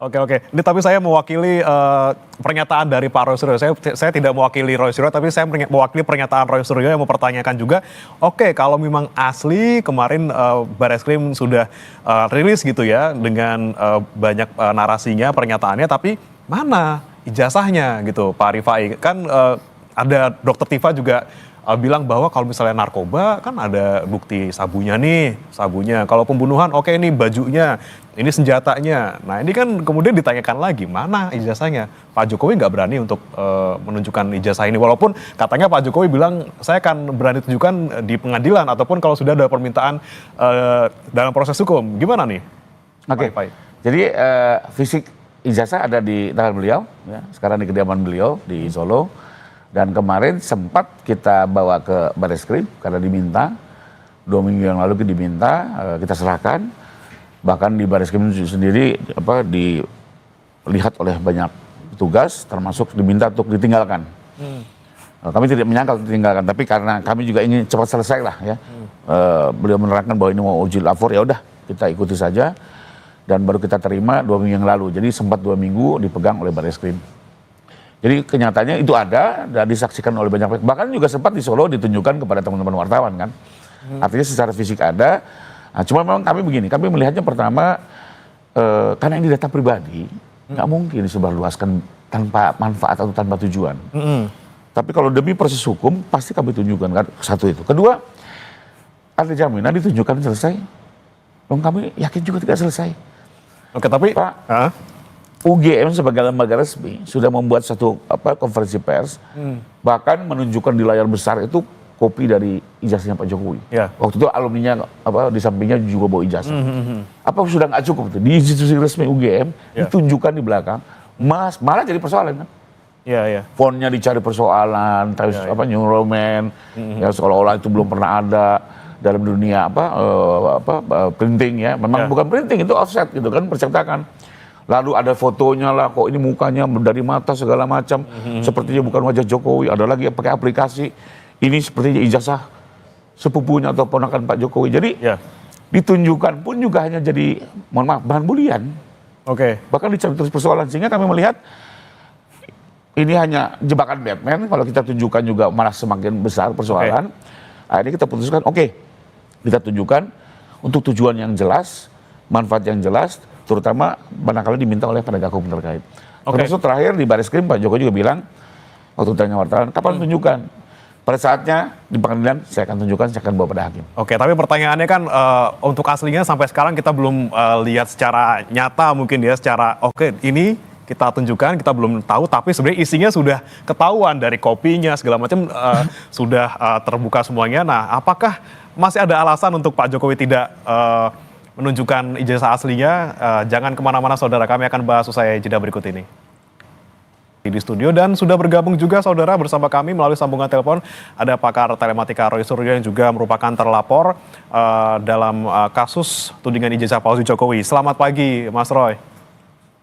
Oke, oke. Ini tapi saya mewakili pernyataan dari Pak Roy Suryo. Saya tidak mewakili Roy Suryo, tapi saya mewakili pernyataan Roy Suryo yang mempertanyakan juga. Oke, kalau memang asli kemarin Barreskrim sudah rilis gitu ya dengan banyak narasinya, pernyataannya, tapi mana ijazahnya gitu, Pak Rifai? Kan ada Dokter Tifa juga bilang bahwa kalau misalnya narkoba kan ada bukti sabunya nih, sabunya. Kalau pembunuhan, oke ini bajunya, ini senjatanya. Nah ini kan kemudian ditanyakan lagi, mana ijazahnya? Pak Jokowi nggak berani untuk menunjukkan ijazah ini. Walaupun katanya Pak Jokowi bilang, saya akan berani tunjukkan di pengadilan, ataupun kalau sudah ada permintaan dalam proses hukum. Gimana nih? Oke, jadi fisik ijazah ada di tangan beliau, ya. Sekarang di kediaman beliau di Solo. Dan kemarin sempat kita bawa ke Barreskrim karena diminta, 2 minggu yang lalu kita diminta, kita serahkan. Bahkan di Barreskrim sendiri dilihat oleh banyak petugas, termasuk diminta untuk ditinggalkan. Kami tidak menyangka untuk ditinggalkan, tapi karena kami juga ingin cepat selesai lah ya. Beliau menerangkan bahwa ini mau uji lapor, ya udah kita ikuti saja. Dan baru kita terima 2 minggu yang lalu, jadi sempat 2 minggu dipegang oleh Barreskrim. Jadi kenyataannya itu ada dan disaksikan oleh banyak pihak. Bahkan juga sempat di Solo ditunjukkan kepada teman-teman wartawan kan. Artinya secara fisik ada. Nah, cuma memang kami begini, kami melihatnya pertama karena ini data pribadi, nggak mungkin disebarluaskan tanpa manfaat atau tanpa tujuan. Tapi kalau demi proses hukum pasti kami tunjukkan kan, satu itu. Kedua, ada jaminan ditunjukkan selesai. Kami yakin juga tidak selesai. Oke, tapi Pak, UGM sebagai lembaga resmi sudah membuat satu konferensi pers, bahkan menunjukkan di layar besar itu kopi dari ijazahnya Pak Jokowi. Ya. Waktu itu alumninya di sampingnya juga bawa ijazah. Apa sudah nggak cukup itu? Di institusi resmi UGM ditunjukkan di belakang, malah jadi persoalan kan? Iya, iya. Fontnya dicari persoalan, New Roman, ya seolah-olah itu belum pernah ada dalam dunia printing ya. Memang bukan printing, itu offset gitu kan, percetakan. Lalu ada fotonya lah, kok ini mukanya dari mata segala macam, sepertinya bukan wajah Jokowi. Ada lagi yang pakai aplikasi, ini sepertinya ijazah sepupunya atau ponakan Pak Jokowi. Jadi ditunjukkan pun juga hanya jadi, mohon maaf, bahan bulian. Oke. Bahkan dicari terus persoalan, sehingga kami melihat ini hanya jebakan Batman. Kalau kita tunjukkan juga malah semakin besar persoalan. Akhirnya kita putuskan, kita tunjukkan untuk tujuan yang jelas, manfaat yang jelas, terutama barangkali diminta oleh penegak hukum terkait. Termasuk terakhir di Barreskrim, Pak Jokowi juga bilang, waktu tanya wartawan, kapan tunjukkan? Pada saatnya di pengadilan saya akan tunjukkan, saya akan bawa pada hakim. Oke, tapi pertanyaannya kan untuk aslinya sampai sekarang kita belum lihat secara nyata mungkin ya, secara ini kita tunjukkan, kita belum tahu, tapi sebenarnya isinya sudah ketahuan dari kopinya segala macam sudah terbuka semuanya. Nah, apakah masih ada alasan untuk Pak Jokowi tidak menunjukkan ijazah aslinya? Jangan kemana-mana saudara, kami akan bahas usai jeda berikut ini. Di studio dan sudah bergabung juga saudara bersama kami melalui sambungan telepon ada pakar telematika Roy Suryo yang juga merupakan terlapor dalam kasus tudingan ijazah palsu Jokowi. Selamat pagi Mas Roy.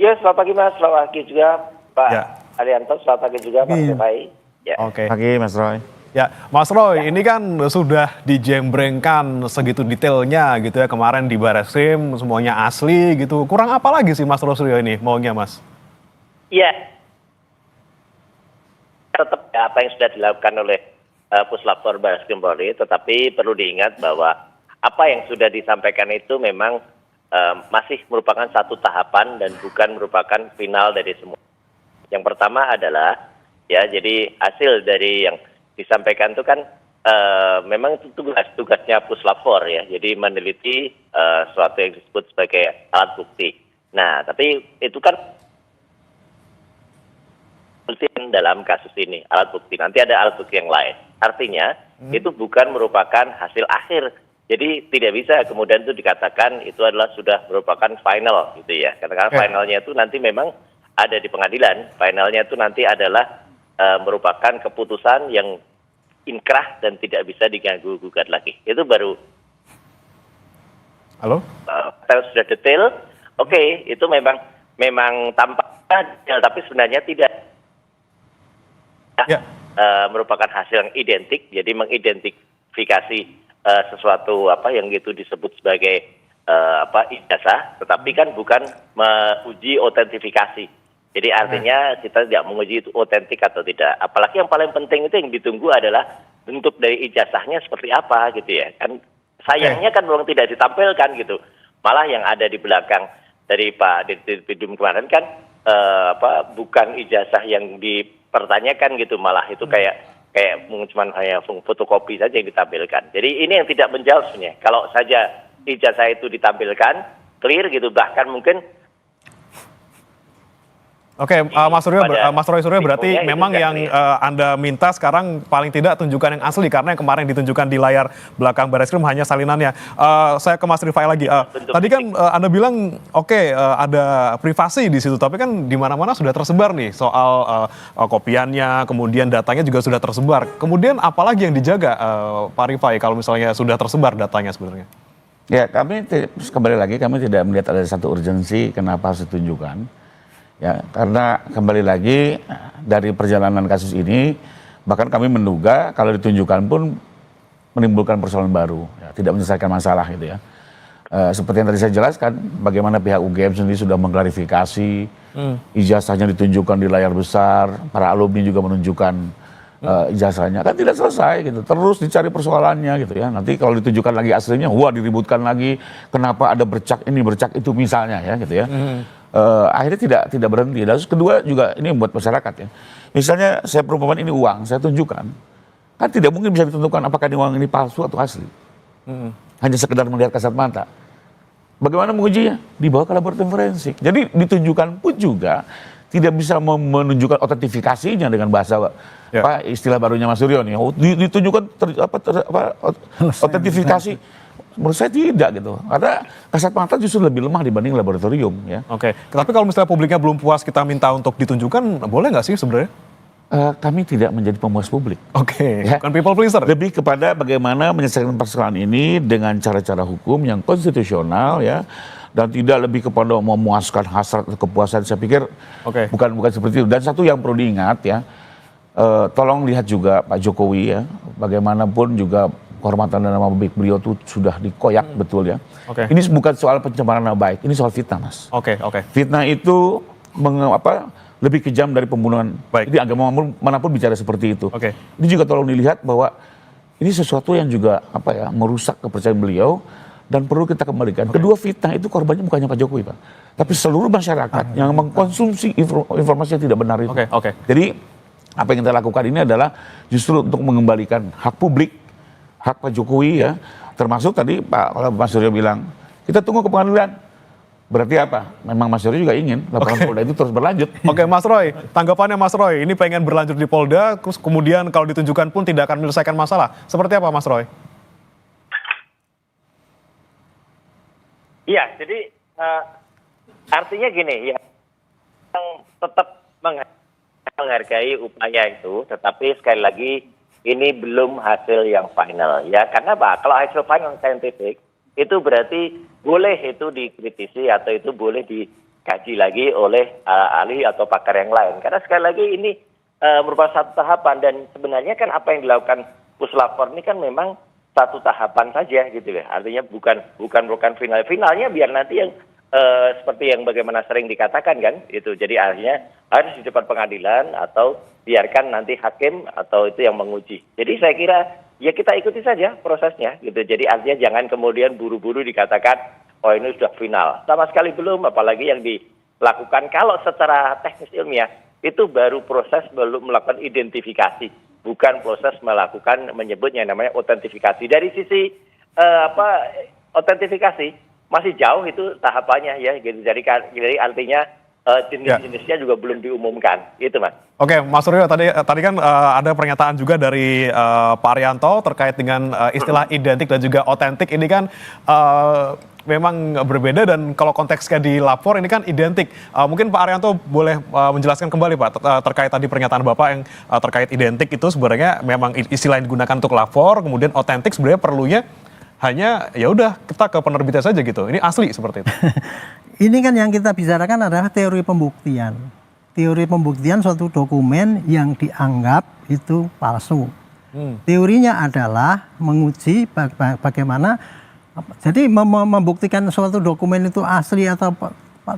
Ya, selamat pagi Mas, selamat pagi juga Pak Arianto, selamat pagi juga Pak Rifai. Ya. Oke. Pagi Mas Roy. Ya, Mas Roy, ini kan sudah dijembrengkan segitu detailnya gitu ya kemarin di Barreskrim, semuanya asli gitu. Kurang apa lagi sih Mas Roy Suryo ini maunya Mas? Iya, tetap apa yang sudah dilakukan oleh Puslapor Barreskrim Polri, tetapi perlu diingat bahwa apa yang sudah disampaikan itu memang masih merupakan satu tahapan dan bukan merupakan final dari semua. Yang pertama adalah ya, jadi hasil dari yang disampaikan itu kan memang itu tugasnya Puslapor ya, jadi meneliti suatu yang disebut sebagai alat bukti. Nah, tapi itu kan dalam kasus ini alat bukti, nanti ada alat bukti yang lain. Artinya itu bukan merupakan hasil akhir. Jadi tidak bisa kemudian itu dikatakan itu adalah sudah merupakan final gitu ya. Karena finalnya itu nanti memang ada di pengadilan. Finalnya itu nanti adalah merupakan keputusan yang inkrah dan tidak bisa diganggu gugat lagi. Itu baru. Halo? Sudah detail. Oke, itu memang tampaknya detail, tapi sebenarnya tidak merupakan hasil yang identik. Jadi mengidentifikasi sesuatu apa yang itu disebut sebagai ijazah, tetapi kan bukan menguji otentifikasi. Jadi artinya kita tidak menguji itu otentik atau tidak. Apalagi yang paling penting itu yang ditunggu adalah bentuk dari ijazahnya seperti apa gitu ya. Kan sayangnya kan belum tidak ditampilkan gitu. Malah yang ada di belakang dari Pak Dirtipidum kemarin kan bukan ijazah yang dipertanyakan gitu, malah itu kayak cuma hanya fotokopi saja yang ditampilkan. Jadi ini yang tidak menjawab sebenarnya. Kalau saja ijazah itu ditampilkan clear gitu, bahkan mungkin Oke, Mas Roy Suryo berarti memang yang Anda minta sekarang paling tidak tunjukkan yang asli, karena yang kemarin ditunjukkan di layar belakang Barreskrim hanya salinannya. Saya ke Mas Rifai lagi. Tadi kan Anda bilang ada privasi di situ, tapi kan di mana-mana sudah tersebar nih soal kopiannya, kemudian datanya juga sudah tersebar. Kemudian apalagi yang dijaga, Pak Rifai, kalau misalnya sudah tersebar datanya sebenarnya? Ya, kami kembali lagi kami tidak melihat ada satu urgensi kenapa harus ditunjukkan. Ya, karena kembali lagi dari perjalanan kasus ini, bahkan kami menduga kalau ditunjukkan pun menimbulkan persoalan baru, ya, tidak menyelesaikan masalah gitu ya. Seperti yang tadi saya jelaskan, bagaimana pihak UGM sendiri sudah mengklarifikasi, ijazahnya ditunjukkan di layar besar, para alumni juga menunjukkan ijazahnya, kan tidak selesai gitu, terus dicari persoalannya gitu ya. Nanti kalau ditunjukkan lagi aslinya, wah diributkan lagi, kenapa ada bercak ini bercak itu misalnya ya gitu ya. Akhirnya tidak berhenti. Dan kedua juga ini buat masyarakat ya. Misalnya saya perumpamaan ini uang, saya tunjukkan, kan tidak mungkin bisa ditentukan apakah ini uang ini palsu atau asli. Hanya sekedar melihat kasat mata. Bagaimana mengujinya? Dibawa ke laboratorium forensik. Jadi ditunjukkan pun juga tidak bisa menunjukkan otentifikasinya dengan bahasa istilah barunya Mas Suryo nih. Ditunjukkan otentifikasi. Menurut saya tidak gitu, karena kasat mata justru lebih lemah dibanding laboratorium ya. Oke, tapi kalau misalnya publiknya belum puas, kita minta untuk ditunjukkan, boleh nggak sih sebenarnya? Kami tidak menjadi pemuas publik. Oke, ya. bukan people pleaser. Lebih kepada bagaimana menyelesaikan persoalan ini dengan cara-cara hukum yang konstitusional ya, dan tidak lebih kepada memuaskan hasrat atau kepuasan. Saya pikir bukan seperti itu. Dan satu yang perlu diingat ya, tolong lihat juga Pak Jokowi ya, bagaimanapun juga kehormatan dan nama baik beliau itu sudah dikoyak betul ya. Ini bukan soal pencemaran nama baik, ini soal fitnah, Mas. Fitnah itu lebih kejam dari pembunuhan. Jadi agama manapun bicara seperti itu. Ini juga tolong dilihat bahwa ini sesuatu yang juga merusak kepercayaan beliau dan perlu kita kembalikan. Kedua, fitnah itu korbannya bukannya Pak Jokowi, Pak, tapi seluruh masyarakat yang mengkonsumsi informasi yang tidak benar itu. Jadi apa yang kita lakukan ini adalah justru untuk mengembalikan hak publik, hak Pak Jokowi ya, termasuk tadi Pak Mas Suryo bilang, kita tunggu ke pengadilan. Berarti apa? Memang Mas Suryo juga ingin laporan Polda itu terus berlanjut. Mas Roy, tanggapannya Mas Roy, ini pengen berlanjut di Polda, terus kemudian kalau ditunjukkan pun tidak akan menyelesaikan masalah. Seperti apa Mas Roy? Iya, jadi artinya gini ya, yang tetap menghargai upaya itu, tetapi sekali lagi ini belum hasil yang final ya, karena apa? Kalau hasil final scientific itu berarti boleh itu dikritisi atau itu boleh dikaji lagi oleh ahli atau pakar yang lain, karena sekali lagi ini merupakan satu tahapan, dan sebenarnya kan apa yang dilakukan Puslapor ini kan memang satu tahapan saja gitu ya, artinya bukan finalnya biar nanti yang seperti yang bagaimana sering dikatakan kan itu, jadi artinya harus di depan pengadilan atau biarkan nanti hakim atau itu yang menguji. Jadi saya kira ya kita ikuti saja prosesnya gitu. Jadi artinya jangan kemudian buru-buru dikatakan oh ini sudah final. Sama sekali belum, apalagi yang dilakukan kalau secara teknis ilmiah itu baru proses belum melakukan identifikasi, bukan proses melakukan menyebutnya namanya otentifikasi. Dari sisi otentifikasi masih jauh itu tahapannya ya gitu. Jadi artinya jenis-jenisnya juga belum diumumkan, itu Mas. Mas Suryo, tadi kan ada pernyataan juga dari Pak Arianto terkait dengan istilah identik dan juga otentik. Ini kan memang berbeda, dan kalau konteksnya di lapor ini kan identik. Mungkin Pak Arianto boleh menjelaskan kembali Pak terkait tadi pernyataan Bapak yang terkait identik itu sebenarnya memang istilah yang digunakan untuk lapor, kemudian otentik sebenarnya perlunya hanya ya udah kita ke penerbitnya saja gitu. Ini asli seperti itu. Ini kan yang kita bicarakan adalah teori pembuktian. Teori pembuktian suatu dokumen yang dianggap itu palsu. Teorinya adalah menguji bagaimana Jadi membuktikan suatu dokumen itu asli atau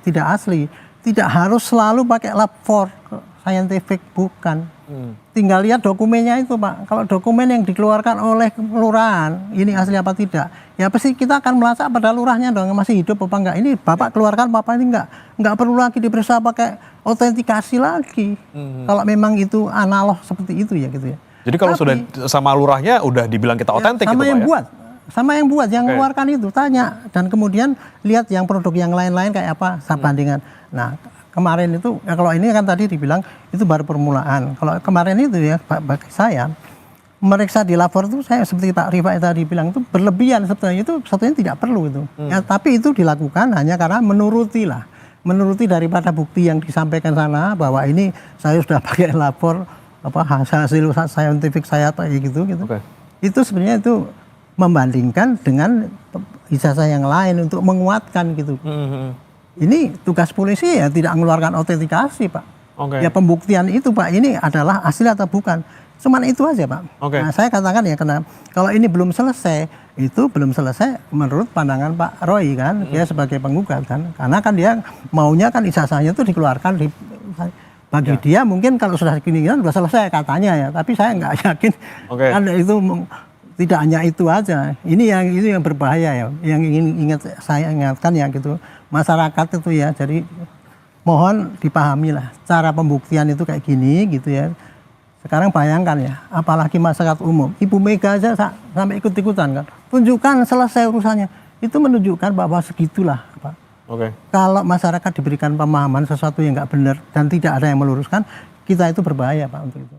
tidak asli, tidak harus selalu pakai lab for scientific, bukan. Tinggal lihat dokumennya itu Pak. Kalau dokumen yang dikeluarkan oleh kelurahan, ini asli apa tidak, ya pasti kita akan melacak pada lurahnya dong, masih hidup apa enggak. Ini Bapak keluarkan, Bapak ini enggak perlu lagi diperiksa pakai autentikasi lagi. Kalau memang itu analog seperti itu ya gitu ya. Jadi kalau sudah sama lurahnya udah dibilang kita otentik sama gitu yang Pak ya? buat, sama yang buat, yang mengeluarkan itu tanya, dan kemudian lihat yang produk yang lain-lain kayak apa, bandingan. Nah kemarin itu, ya kalau ini kan tadi dibilang itu baru permulaan. Kalau kemarin itu ya bagi saya meriksa di lapor itu, saya seperti Pak Rifai tadi bilang itu berlebihan sebetulnya, itu sebetulnya tidak perlu itu. Ya, tapi itu dilakukan hanya karena menuruti daripada bukti yang disampaikan sana bahwa ini saya sudah pakai lapor hasil scientific saya gitu. Itu sebenarnya itu membandingkan dengan ijazah yang lain untuk menguatkan gitu. Ini tugas polisi ya tidak mengeluarkan autentikasi Pak. Ya pembuktian itu Pak, ini adalah asli atau bukan. Cuman itu aja Pak. Nah, saya katakan ya, karena kalau ini belum selesai, itu belum selesai menurut pandangan Pak Roy kan, dia sebagai penggugat kan. Karena kan dia maunya kan ijazahnya itu dikeluarkan bagi dia mungkin kalau sudah gini kan sudah selesai katanya ya. Tapi saya nggak yakin kan itu tidak hanya itu aja. Ini yang berbahaya ya. Yang ingin saya ingatkan ya gitu. Masyarakat itu ya, jadi mohon dipahami lah cara pembuktian itu kayak gini gitu ya. Sekarang bayangkan ya, apalagi masyarakat umum, Ibu Mega aja sampai ikut-ikutan kan, tunjukkan selesai urusannya, itu menunjukkan bahwa segitulah Pak. Kalau masyarakat diberikan pemahaman sesuatu yang nggak benar dan tidak ada yang meluruskan, kita itu berbahaya Pak untuk itu.